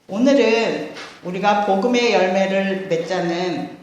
오늘은 우리가 복음의 열매를 맺자는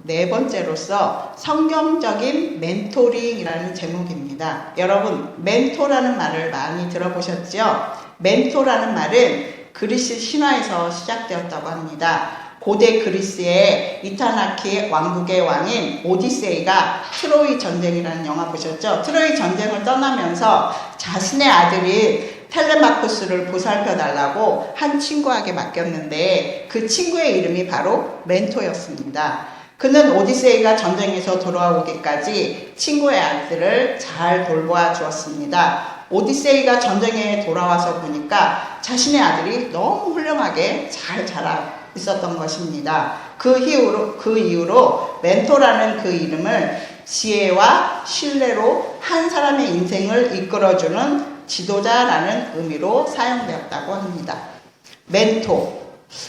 네 번째로서 성경적인 멘토링이라는 제목입니다. 여러분, 멘토라는 말을 많이 들어보셨죠? 멘토라는 말은 그리스 신화에서 시작되었다고 합니다. 고대 그리스의 이타나키 왕국의 왕인 오디세이가 트로이 전쟁이라는 영화 보셨죠? 트로이 전쟁을 떠나면서 자신의 아들이 텔레마쿠스를 보살펴 달라고 한 친구에게 맡겼는데 그 친구의 이름이 바로 멘토였습니다. 그는 오디세이가 전쟁에서 돌아오기까지 친구의 아들을 잘 돌보아 주었습니다. 오디세이가 전쟁에 돌아와서 보니까 자신의 아들이 너무 훌륭하게 잘 자라 있었던 것입니다. 그 이후로 멘토라는 그 이름을 지혜와 신뢰로 한 사람의 인생을 이끌어주는 지도자라는 의미로 사용되었다고 합니다.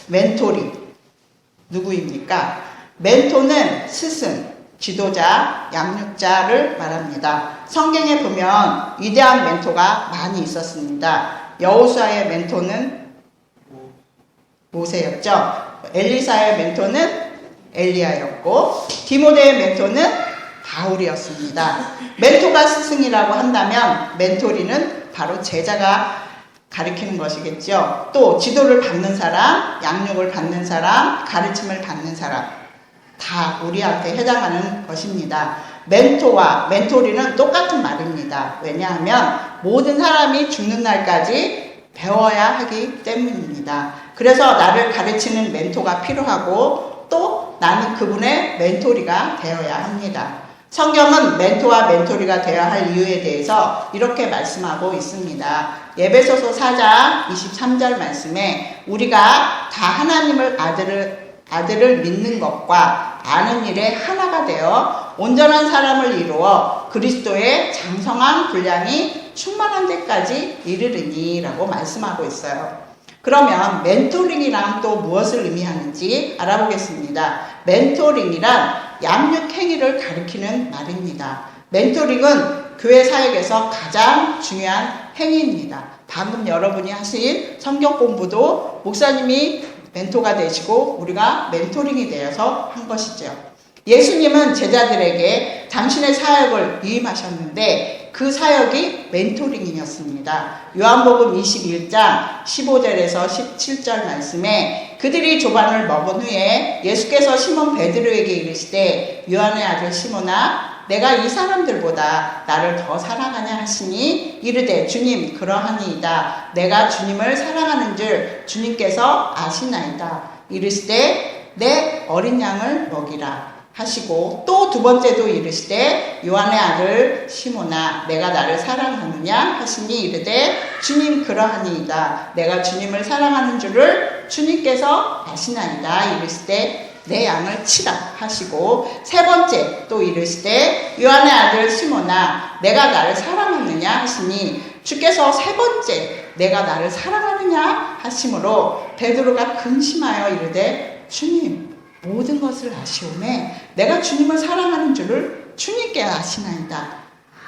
멘토링 누구입니까? 멘토는 스승, 지도자, 양육자를 말합니다. 성경에 보면 위대한 멘토가 많이 있었습니다. 여호수아의 멘토는 모세였죠. 엘리사의 멘토는 엘리야였고 디모데의 멘토는 바울이었습니다. 멘토가 스승이라고 한다면 멘토리는 바로 제자가 가르치는 것이겠죠. 또 지도를 받는 사람, 양육을 받는 사람, 가르침을 받는 사람 다 우리한테 해당하는 것입니다. 멘토와 멘토리는 똑같은 말입니다. 왜냐하면 모든 사람이 죽는 날까지 배워야 하기 때문입니다. 그래서 나를 가르치는 멘토가 필요하고 또 나는 그분의 멘토리가 되어야 합니다. 성경은 멘토와 멘토리가 되어야 할 이유에 대해서 이렇게 말씀하고 있습니다. 에베소서 4장 23절 말씀에 우리가 다 하나님을 아들을 믿는 것과 아는 일에 하나가 되어 온전한 사람을 이루어 그리스도의 장성한 분량이 충만한 데까지 이르르니 라고 말씀하고 있어요. 그러면 멘토링이란 또 무엇을 의미하는지 알아보겠습니다. 멘토링이란 양육 행위를 가리키는 말입니다. 멘토링은 교회 사역에서 가장 중요한 행위입니다. 방금 여러분이 하신 성경 공부도 목사님이 멘토가 되시고 우리가 멘토링이 되어서 한 것이죠. 예수님은 제자들에게 당신의 사역을 위임하셨는데 그 사역이 멘토링이었습니다. 요한복음 21장 15절에서 17절 말씀에 그들이 조반을 먹은 후에 예수께서 시몬 베드로에게 이르시되 요한의 아들 시몬아 내가 이 사람들보다 나를 더 사랑하냐 하시니 이르되 주님 그러하니이다. 내가 주님을 사랑하는 줄 주님께서 아시나이다. 이르시되 내 어린 양을 먹이라 하시고 또 두 번째도 이르시되 요한의 아들 시몬아 내가 나를 사랑하느냐 하시니 이르되 주님 그러하니이다. 내가 주님을 사랑하는 줄을 주님께서 아시나이다. 이르시되 내 양을 치라 하시고 세 번째 또 이르시되 요한의 아들 시몬아 내가 나를 사랑하느냐 하시니 주께서 세 번째 내가 나를 사랑하느냐 하심으로 베드로가 근심하여 이르되 주님 모든 것을 아시오매 내가 주님을 사랑하는 줄을 주님께 아시나이다.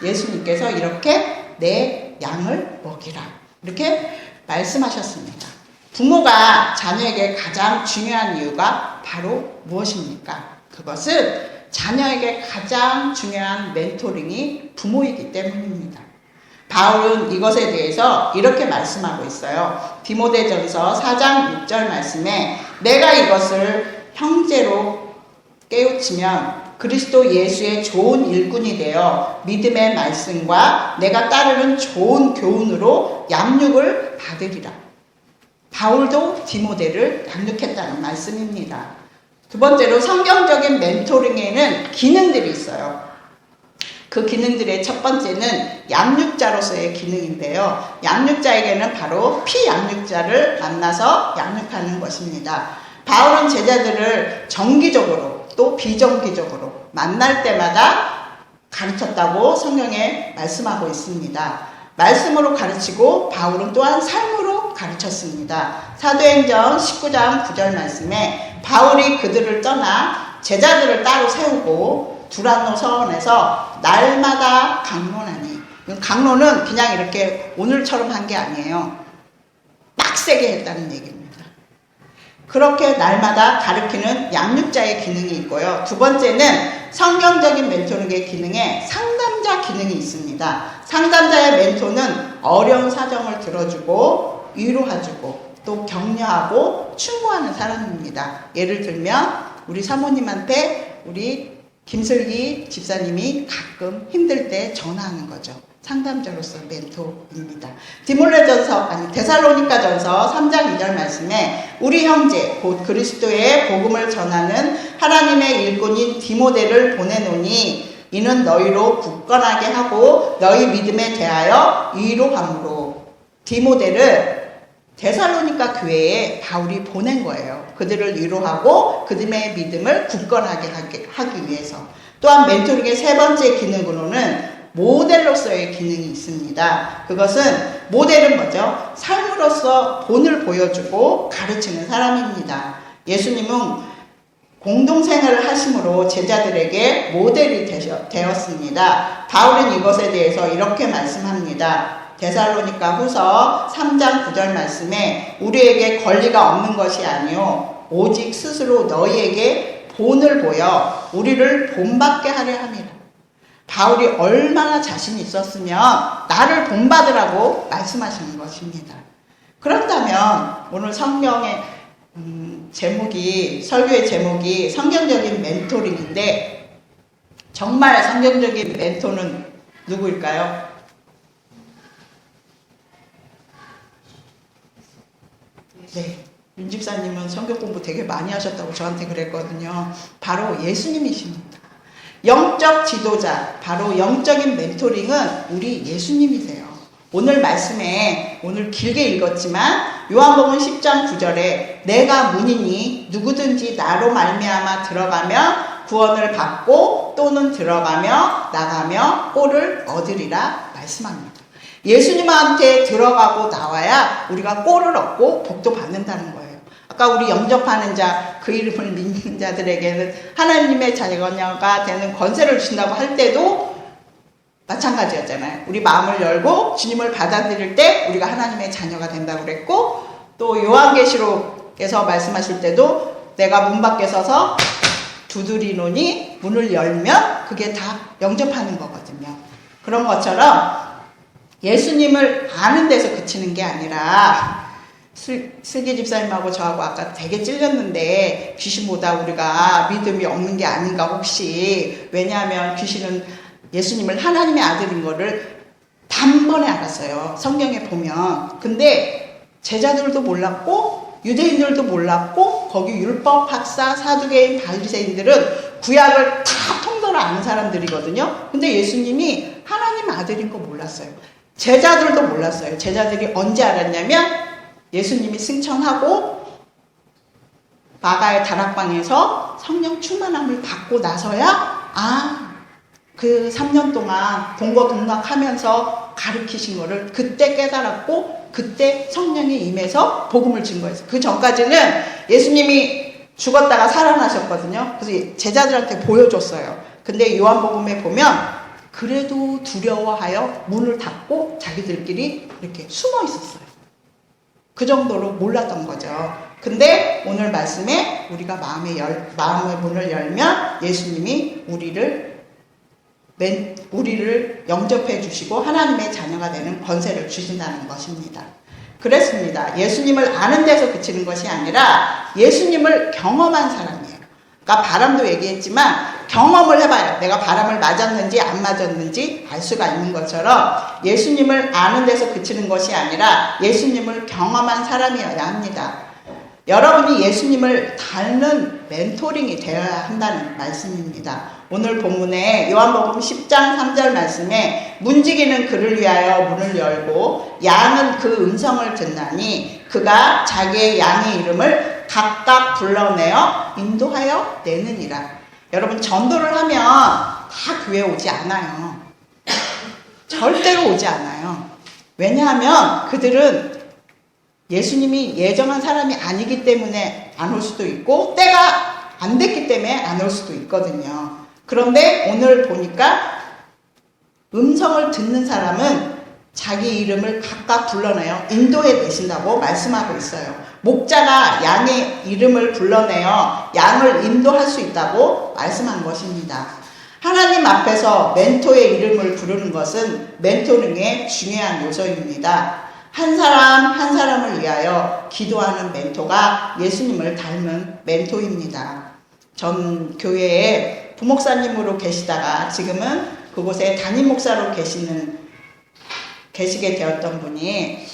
예수님께서 이렇게 내 양을 먹이라 이렇게 말씀하셨습니다. 부모가 자녀에게 가장 중요한 이유가 바로 무엇입니까? 그것은 자녀에게 가장 중요한 멘토링이 부모이기 때문입니다. 바울은 이것에 대해서 이렇게 말씀하고 있어요. 디모데전서 4장 6절 말씀에 내가 이것을 형제로 깨우치면 그리스도 예수의 좋은 일꾼이 되어 믿음의 말씀과 내가 따르는 좋은 교훈으로 양육을 받으리라. 바울도 디모데를 양육했다는 말씀입니다. 두 번째로 성경적인 멘토링에는 기능들이 있어요. 그 기능들의 첫 번째는 양육자로서의 기능인데요. 양육자에게는 바로 피양육자를 만나서 양육하는 것입니다. 바울은 제자들을 정기적으로 또 비정기적으로 만날 때마다 가르쳤다고 성경에 말씀하고 있습니다. 말씀으로 가르치고 바울은 또한 삶으로 가르쳤습니다. 사도행전 19장 9절 말씀에 바울이 그들을 떠나 제자들을 따로 세우고 두란노 서원에서 날마다 강론하니 강론은 그냥 이렇게 오늘처럼 한 게 아니에요. 빡세게 했다는 얘기입니다. 그렇게 날마다 가르치는 양육자의 기능이 있고요. 두 번째는 성경적인 멘토링의 기능에 상담자 기능이 있습니다. 상담자의 멘토는 어려운 사정을 들어주고 위로해주고 또 격려하고 충고하는 사람입니다. 예를 들면 우리 사모님한테 우리 김슬기 집사님이 가끔 힘들 때 전화하는 거죠. 상담자로서 멘토입니다. 데살로니가전서 3장 2절 말씀에 우리 형제 곧 그리스도의 복음을 전하는 하나님의 일꾼인 디모데를 보내노니 이는 너희로 굳건하게 하고 너희 믿음에 대하여 위로함으로. 디모데를 데살로니가 교회에 바울이 보낸 거예요. 그들을 위로하고 그들의 믿음을 굳건하게 하기 위해서. 또한 멘토링의 세 번째 기능으로는 모델로서의 기능이 있습니다. 그것은 모델은 뭐죠? 삶으로서 본을 보여주고 가르치는 사람입니다. 예수님은 공동생활을 하심으로 제자들에게 모델이 되었습니다. 바울은 이것에 대해서 이렇게 말씀합니다. 데살로니가 후서 3장 9절 말씀에 우리에게 권리가 없는 것이 아니요 오직 스스로 너희에게 본을 보여 우리를 본받게 하려 함이라. 바울이 얼마나 자신이 있었으면 나를 본받으라고 말씀하시는 것입니다. 그렇다면 오늘 성경의 설교의 제목이 성경적인 멘토링인데 정말 성경적인 멘토는 누구일까요? 네, 윤 집사님은 성경 공부 되게 많이 하셨다고 저한테 그랬거든요. 바로 예수님이십니다. 영적 지도자, 바로 영적인 멘토링은 우리 예수님이세요. 오늘 말씀에 오늘 길게 읽었지만 요한복음 10장 9절에 내가 문이니 누구든지 나로 말미암아 들어가면 구원을 받고 또는 들어가며 나가며 꼴을 얻으리라 말씀합니다. 예수님한테 들어가고 나와야 우리가 꼴을 얻고 복도 받는다는 거예요. 아까 우리 영접하는 자, 그 이름을 믿는 자들에게는 하나님의 자녀가 되는 권세를 주신다고 할 때도 마찬가지였잖아요. 우리 마음을 열고 주님을 받아들일 때 우리가 하나님의 자녀가 된다고 그랬고, 또 요한계시록에서 말씀하실 때도 내가 문 밖에 서서 두드리노니 문을 열면 그게 다 영접하는 거거든요. 그런 것처럼 예수님을 아는 데서 그치는 게 아니라 슬기 집사님하고 저하고 아까 되게 찔렸는데 귀신보다 우리가 믿음이 없는 게 아닌가 혹시. 왜냐하면 귀신은 예수님을 하나님의 아들인 거를 단번에 알았어요. 성경에 보면. 근데 제자들도 몰랐고 유대인들도 몰랐고 거기 율법학사 사두개인 바리새인들은 구약을 다 통틀어 아는 사람들이거든요. 근데 예수님이 하나님 아들인 거 몰랐어요. 제자들도 몰랐어요. 제자들이 언제 알았냐면 예수님이 승천하고 마가의 다락방에서 성령 충만함을 받고 나서야 그 3년 동안 동거동락하면서 가르치신 거를 그때 깨달았고 그때 성령이 임해서 복음을 증거했어요. 그 전까지는 예수님이 죽었다가 살아나셨거든요. 그래서 제자들한테 보여줬어요. 근데 요한복음에 보면 그래도 두려워하여 문을 닫고 자기들끼리 이렇게 숨어 있었어요. 그 정도로 몰랐던 거죠. 근데 오늘 말씀에 우리가 마음의 문을 열면 예수님이 우리를 영접해 주시고 하나님의 자녀가 되는 권세를 주신다는 것입니다. 그랬습니다. 예수님을 아는 데서 그치는 것이 아니라 예수님을 경험한 사람이에요. 그러니까 바람도 얘기했지만 경험을 해봐요. 내가 바람을 맞았는지 안 맞았는지 알 수가 있는 것처럼 예수님을 아는 데서 그치는 것이 아니라 예수님을 경험한 사람이어야 합니다. 여러분이 예수님을 닮는 멘토링이 되어야 한다는 말씀입니다. 오늘 본문에 요한복음 10장 3절 말씀에 문지기는 그를 위하여 문을 열고 양은 그 음성을 듣나니 그가 자기의 양의 이름을 각각 불러내어 인도하여 내느니라. 여러분 전도를 하면 다 교회에 오지 않아요. 절대로 오지 않아요. 왜냐하면 그들은 예수님이 예정한 사람이 아니기 때문에 안 올 수도 있고 때가 안 됐기 때문에 안 올 수도 있거든요. 그런데 오늘 보니까 음성을 듣는 사람은 자기 이름을 각각 불러내어 인도해 내신다고 말씀하고 있어요. 목자가 양의 이름을 불러내어 양을 인도할 수 있다고 말씀한 것입니다. 하나님 앞에서 멘토의 이름을 부르는 것은 멘토링의 중요한 요소입니다. 한 사람 한 사람을 위하여 기도하는 멘토가 예수님을 닮은 멘토입니다. 전 교회에 부목사님으로 계시다가 지금은 그곳에 담임 목사로 계시게 되었던 분이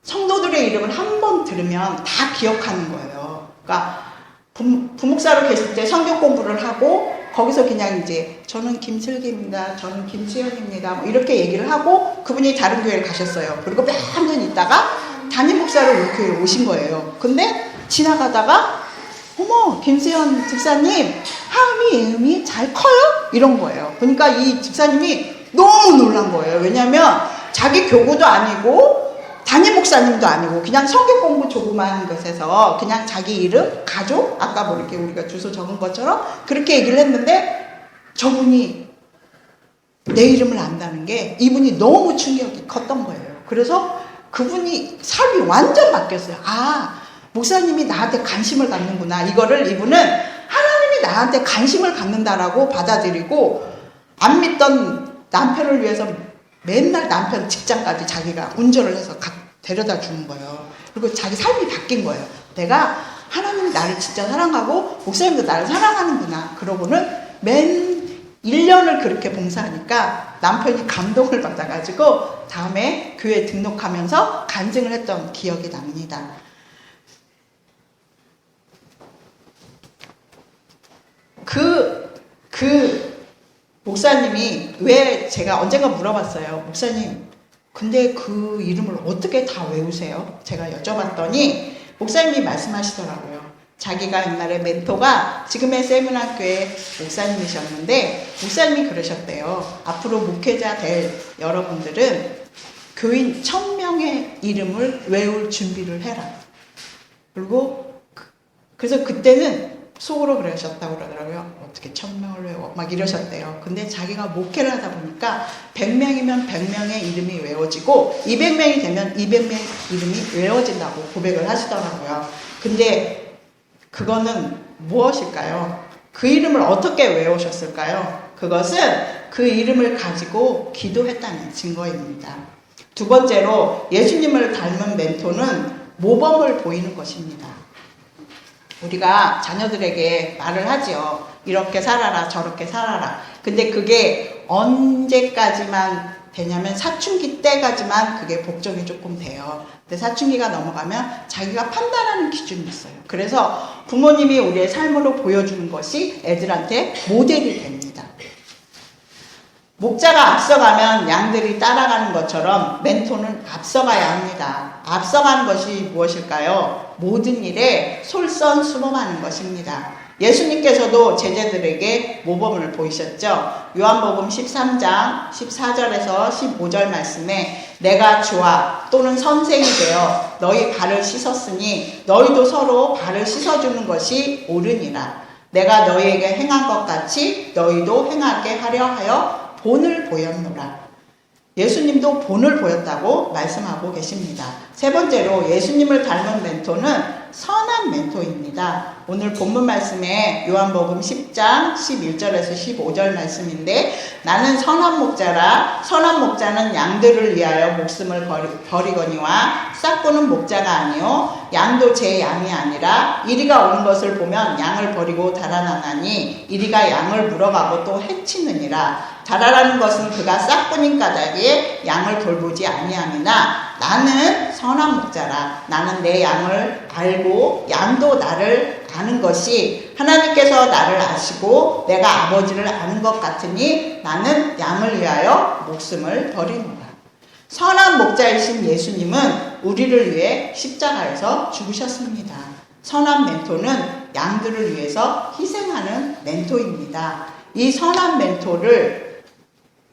성도들의 이름을 한 번 들으면 다 기억하는 거예요. 그러니까 부목사로 계실 때 성경 공부를 하고 거기서 그냥 이제 저는 김슬기입니다. 저는 김수현입니다. 뭐 이렇게 얘기를 하고 그분이 다른 교회를 가셨어요. 그리고 몇 년 있다가 담임 목사로 우리 교회에 오신 거예요. 근데 지나가다가 어머 김수현 집사님 하음이 잘 커요? 이런 거예요. 그러니까 이 집사님이 너무 놀란 거예요. 왜냐하면 자기 교구도 아니고 담임 목사님도 아니고 그냥 성경 공부 조그마한 것에서 그냥 자기 이름, 가족, 아까 뭐 이렇게 우리가 주소 적은 것처럼 그렇게 얘기를 했는데 저분이 내 이름을 안다는 게 이분이 너무 충격이 컸던 거예요. 그래서 그분이 삶이 완전 바뀌었어요. 아, 목사님이 나한테 관심을 갖는구나. 이거를 이분은 하나님이 나한테 관심을 갖는다라고 받아들이고 안 믿던 남편을 위해서 맨날 남편 직장까지 자기가 운전을 해서 데려다 주는 거예요. 그리고 자기 삶이 바뀐 거예요. 내가 하나님이 나를 진짜 사랑하고 목사님도 나를 사랑하는구나. 그러고는 맨 1년을 그렇게 봉사하니까 남편이 감동을 받아가지고 다음에 교회 등록하면서 간증을 했던 기억이 납니다. 목사님이 왜 제가 언젠가 물어봤어요. 목사님, 근데 그 이름을 어떻게 다 외우세요? 제가 여쭤봤더니 목사님이 말씀하시더라고요. 자기가 옛날에 멘토가 지금의 세문학교의 목사님이셨는데 목사님이 그러셨대요. 앞으로 목회자 될 여러분들은 교인 1000명의 이름을 외울 준비를 해라. 그리고 그래서 그때는 속으로 그러셨다고 그러더라고요. 어떻게 1000명을 외워? 막 이러셨대요. 근데 자기가 목회를 하다 보니까 100명이면 100명의 이름이 외워지고 200명이 되면 200명의 이름이 외워진다고 고백을 하시더라고요. 근데 그거는 무엇일까요? 그 이름을 어떻게 외우셨을까요? 그것은 그 이름을 가지고 기도했다는 증거입니다. 두 번째로 예수님을 닮은 멘토는 모범을 보이는 것입니다. 우리가 자녀들에게 말을 하지요. 이렇게 살아라, 저렇게 살아라. 근데 그게 언제까지만 되냐면 사춘기 때까지만 그게 복종이 조금 돼요. 근데 사춘기가 넘어가면 자기가 판단하는 기준이 있어요. 그래서 부모님이 우리의 삶으로 보여주는 것이 애들한테 모델이 됩니다. 목자가 앞서가면 양들이 따라가는 것처럼 멘토는 앞서가야 합니다. 앞서가는 것이 무엇일까요? 모든 일에 솔선수범하는 것입니다. 예수님께서도 제자들에게 모범을 보이셨죠. 요한복음 13장 14절에서 15절 말씀에 내가 주와 또는 선생이 되어 너희 발을 씻었으니 너희도 서로 발을 씻어주는 것이 옳으니라. 내가 너희에게 행한 것 같이 너희도 행하게 하려 하여 본을 보였노라. 예수님도 본을 보였다고 말씀하고 계십니다. 세 번째로 예수님을 닮은 멘토는 선한 멘토입니다. 오늘 본문 말씀에 요한복음 10장 11절에서 15절 말씀인데 나는 선한 목자라 선한 목자는 양들을 위하여 목숨을 버리거니와 싹보는 목자가 아니요 양도 제 양이 아니라 이리가 오는 것을 보면 양을 버리고 달아나나니 이리가 양을 물어가고 또 해치느니라. 달아나는 것은 그가 싹보닌 까닭에 양을 돌보지 아니함이나 나는 선한 목자라. 나는 내 양을 알고 양도 나를 아는 것이 하나님께서 나를 아시고 내가 아버지를 아는 것 같으니 나는 양을 위하여 목숨을 버리노라. 선한 목자이신 예수님은 우리를 위해 십자가에서 죽으셨습니다. 선한 멘토는 양들을 위해서 희생하는 멘토입니다. 이 선한 멘토를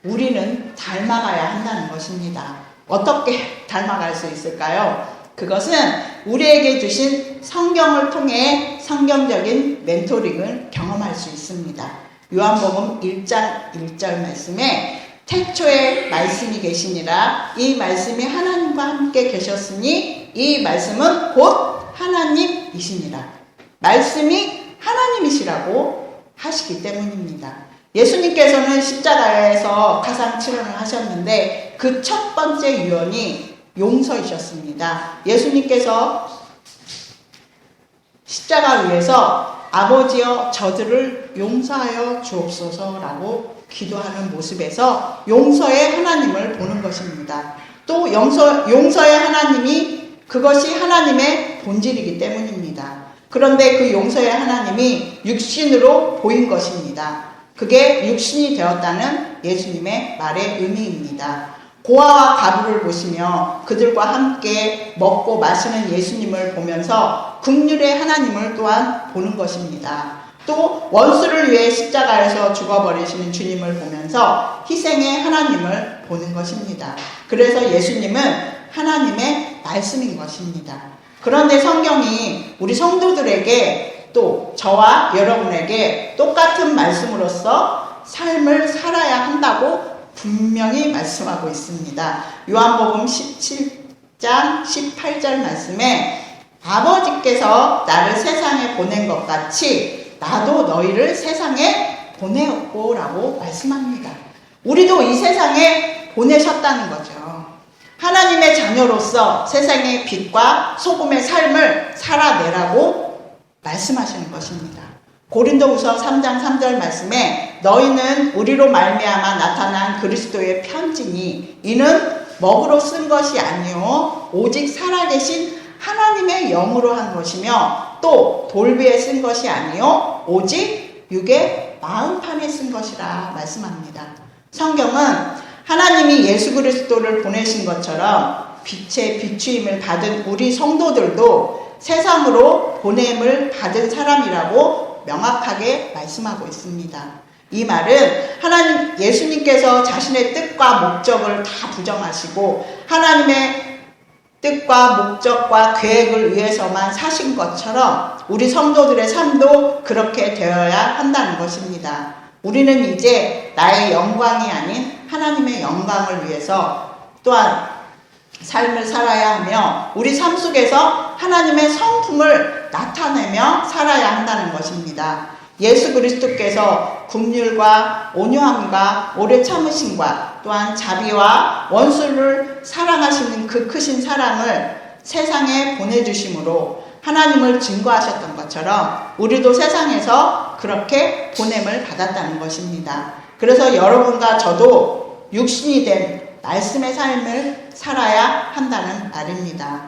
우리는 닮아가야 한다는 것입니다. 어떻게 닮아갈 수 있을까요? 그것은 우리에게 주신 성경을 통해 성경적인 멘토링을 경험할 수 있습니다. 요한복음 1장 1절 말씀에 태초에 말씀이 계시니라. 이 말씀이 하나님과 함께 계셨으니 이 말씀은 곧 하나님이시니라. 말씀이 하나님이시라고 하시기 때문입니다. 예수님께서는 십자가에서 가상칠언을 하셨는데 그 첫 번째 유언이 용서이셨습니다. 예수님께서 십자가 위에서 아버지여 저들을 용서하여 주옵소서라고 기도하는 모습에서 용서의 하나님을 보는 것입니다. 또 용서의 하나님이 그것이 하나님의 본질이기 때문입니다. 그런데 그 용서의 하나님이 육신으로 보인 것입니다. 그게 육신이 되었다는 예수님의 말의 의미입니다. 고아와 가부를 보시며 그들과 함께 먹고 마시는 예수님을 보면서 긍휼의 하나님을 또한 보는 것입니다. 또 원수를 위해 십자가에서 죽어버리시는 주님을 보면서 희생의 하나님을 보는 것입니다. 그래서 예수님은 하나님의 말씀인 것입니다. 그런데 성경이 우리 성도들에게 또 저와 여러분에게 똑같은 말씀으로서 삶을 살아야 한다고 분명히 말씀하고 있습니다. 요한복음 17장 18절 말씀에 아버지께서 나를 세상에 보낸 것 같이 나도 너희를 세상에 보내었고 라고 말씀합니다. 우리도 이 세상에 보내셨다는 거죠. 하나님의 자녀로서 세상의 빛과 소금의 삶을 살아내라고 말씀하시는 것입니다. 고린도후서 3장 3절 말씀에 너희는 우리로 말미암아 나타난 그리스도의 편지니 이는 먹으로 쓴 것이 아니요 오직 살아계신 하나님의 영으로 한 것이며 또 돌비에 쓴 것이 아니요 오직 육의 마음판에 쓴 것이라 말씀합니다. 성경은 하나님이 예수 그리스도를 보내신 것처럼 빛의 비추임을 받은 우리 성도들도 세상으로 보냄을 받은 사람이라고 명확하게 말씀하고 있습니다. 이 말은 예수님께서 자신의 뜻과 목적을 다 부정하시고 하나님의 뜻과 목적과 계획을 위해서만 사신 것처럼 우리 성도들의 삶도 그렇게 되어야 한다는 것입니다. 우리는 이제 나의 영광이 아닌 하나님의 영광을 위해서 또한 삶을 살아야 하며 우리 삶 속에서 하나님의 성품을 나타내며 살아야 한다는 것입니다. 예수 그리스도께서 긍휼과 온유함과 오래 참으심과 또한 자비와 원수를 사랑하시는 그 크신 사랑을 세상에 보내주심으로 하나님을 증거하셨던 것처럼 우리도 세상에서 그렇게 보냄을 받았다는 것입니다. 그래서 여러분과 저도 육신이 된 말씀의 삶을 살아야 한다는 말입니다.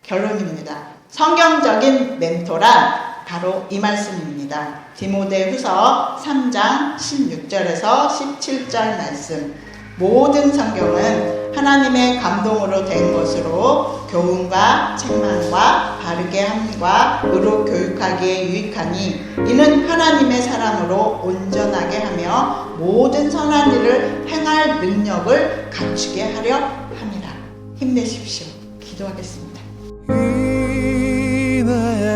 결론입니다. 성경적인 멘토란 바로 이 말씀입니다. 디모데후서 3장 16절에서 17절 말씀. 모든 성경은 하나님의 감동으로 된 것으로 교훈과 책망과 바르게 함과 의로 교육하기에 유익하니 이는 하나님의 사람으로 온전하게 하며 모든 선한 일을 행할 능력을 갖추게 하려 함이라. 힘내십시오. 기도하겠습니다.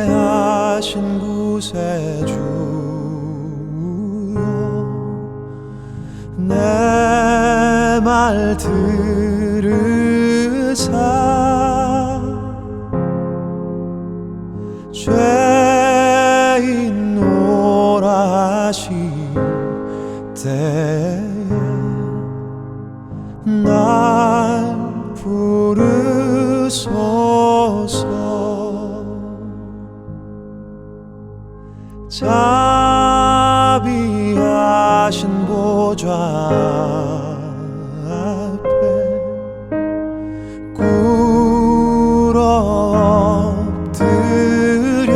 인내하신 구세주여 내 말 들으사 죄인 오라 하실 때에 날 부르소서. 자비하신 보좌 앞에 꿇어 엎드려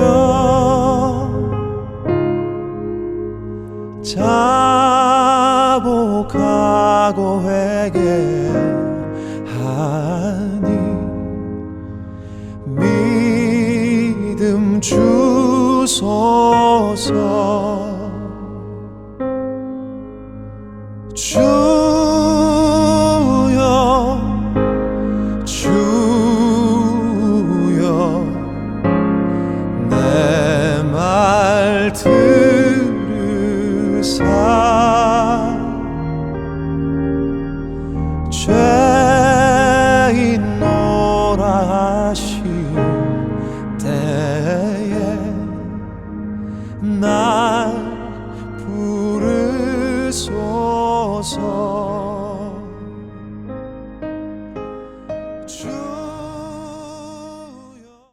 자복하고 회개하니 믿음 주소서. 주여 주여 내 말 들으사 주